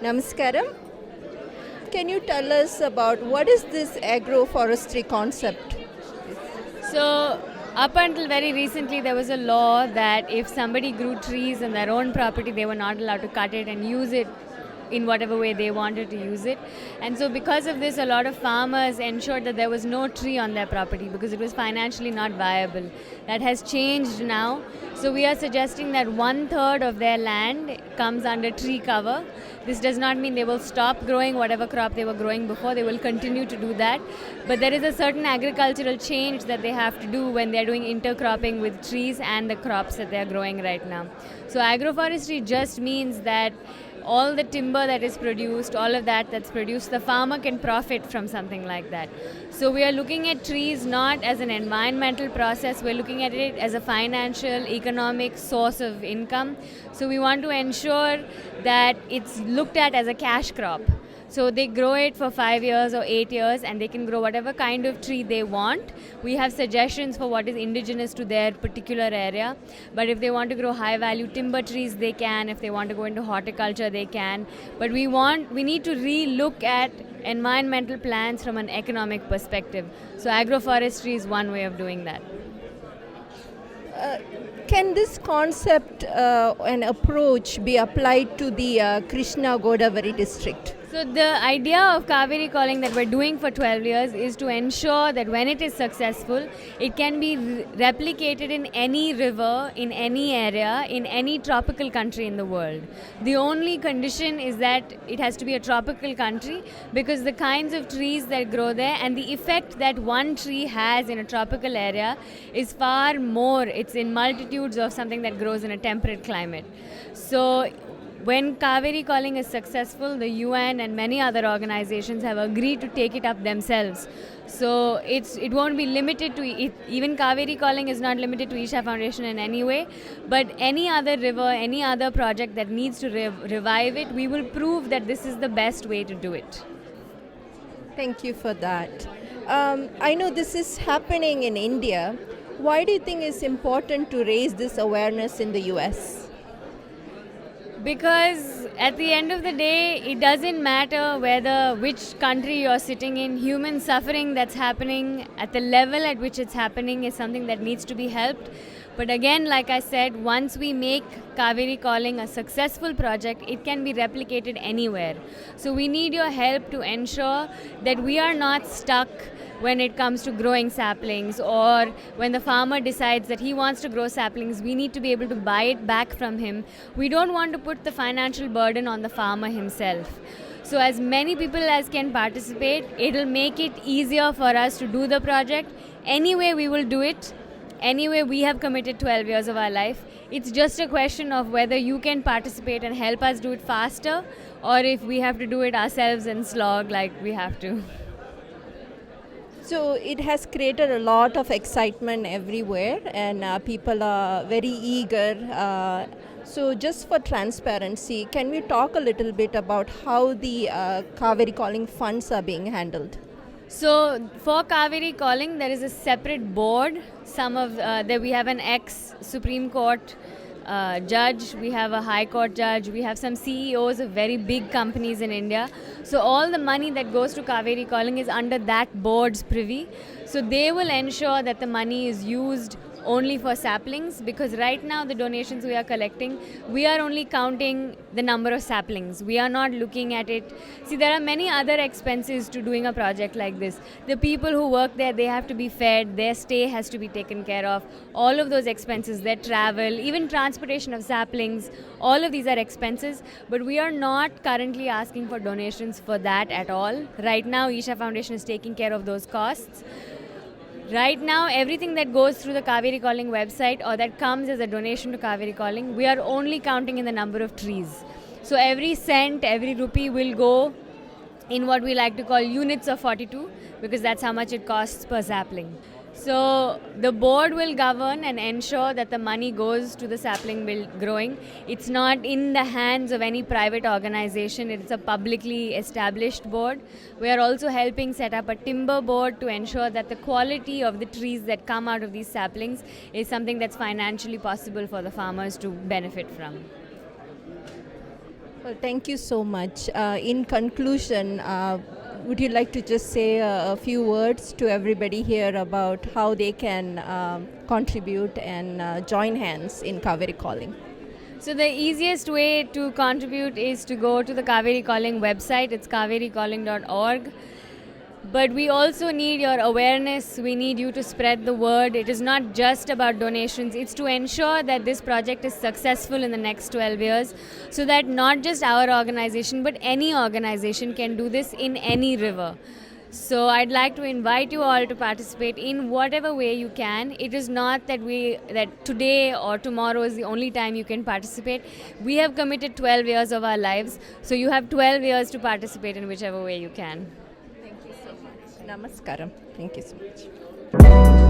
Namaskaram. Can you tell us about what is this agroforestry concept? So, up until very recently, there was a law that if somebody grew trees on their own property, they were not allowed to cut it and use it in whatever way they wanted to use it. And so because of this, a lot of farmers ensured that there was no tree on their property because it was financially not viable. That has changed now. So we are suggesting that 1/3 of their land comes under tree cover. This does not mean they will stop growing whatever crop they were growing before. They will continue to do that. But there is a certain agricultural change that they have to do when they're doing intercropping with trees and the crops that they're growing right now. So agroforestry just means that all the timber that is produced, all of that's produced, the farmer can profit from something like that. So we are looking at trees not as an environmental process, we're looking at it as a financial, economic source of income. So we want to ensure that it's looked at as a cash crop. So they grow it for 5 years or 8 years and they can grow whatever kind of tree they want. We have suggestions for what is indigenous to their particular area. But if they want to grow high value timber trees, they can. If they want to go into horticulture, they can. But we need to re-look at environmental plans from an economic perspective. So agroforestry is one way of doing that. Can this concept and approach be applied to the Krishna Godavari district? So the idea of Cauvery Calling that we're doing for 12 years is to ensure that when it is successful, it can be replicated in any river, in any area, in any tropical country in the world. The only condition is that it has to be a tropical country because the kinds of trees that grow there and the effect that one tree has in a tropical area is far more. It's in multitudes of something that grows in a temperate climate. So when Cauvery Calling is successful, the UN and many other organizations have agreed to take it up themselves. So it won't be limited to it. Even Cauvery Calling is not limited to Isha Foundation in any way. But any other river, any other project that needs to revive it, we will prove that this is the best way to do it. Thank you for that. I know this is happening in India. Why do you think it's important to raise this awareness in the US? Because at the end of the day, it doesn't matter which country you're sitting in. Human suffering that's happening at the level at which it's happening is something that needs to be helped. But again, like I said, once we make Cauvery Calling a successful project, it can be replicated anywhere. So we need your help to ensure that we are not stuck when it comes to growing saplings, or when the farmer decides that he wants to grow saplings, we need to be able to buy it back from him. We don't want to put the financial burden on the farmer himself. So as many people as can participate, it'll make it easier for us to do the project. Anyway, we will do it. Anyway, we have committed 12 years of our life. It's just a question of whether you can participate and help us do it faster, or if we have to do it ourselves and slog like we have to. So it has created a lot of excitement everywhere and people are very eager. So just for transparency, can we talk a little bit about how the Cauvery Calling funds are being handled? So for Cauvery Calling, there is a separate board. We have an ex-Supreme Court judge, we have a High Court judge, we have some CEOs of very big companies in India. So all the money that goes to Cauvery Calling is under that board's privy. So they will ensure that the money is used only for saplings, because right now the donations we are collecting, we are only counting the number of saplings. We are not looking at it. See, there are many other expenses to doing a project like this. The people who work there, they have to be fed, their stay has to be taken care of. All of those expenses, their travel, even transportation of saplings, all of these are expenses. But we are not currently asking for donations for that at all. Right now, Isha Foundation is taking care of those costs. Right now, everything that goes through the Cauvery Calling website or that comes as a donation to Cauvery Calling, we are only counting in the number of trees. So every cent, every rupee will go in what we like to call units of 42, because that's how much it costs per sapling. So the board will govern and ensure that the money goes to the sapling growing. It's not in the hands of any private organization. It's a publicly established board. We are also helping set up a timber board to ensure that the quality of the trees that come out of these saplings is something that's financially possible for the farmers to benefit from. Well, thank you so much. In conclusion, would you like to just say a few words to everybody here about how they can contribute and join hands in Cauvery Calling? So the easiest way to contribute is to go to the Cauvery Calling website. It's cauverycalling.org. But we also need your awareness. We need you to spread the word. It is not just about donations. It's to ensure that this project is successful in the next 12 years so that not just our organization but any organization can do this in any river. So I'd like to invite you all to participate in whatever way you can. It is not that today or tomorrow is the only time you can participate. We have committed 12 years of our lives, so you have 12 years to participate in whichever way you can. Namaskaram. Thank you so much.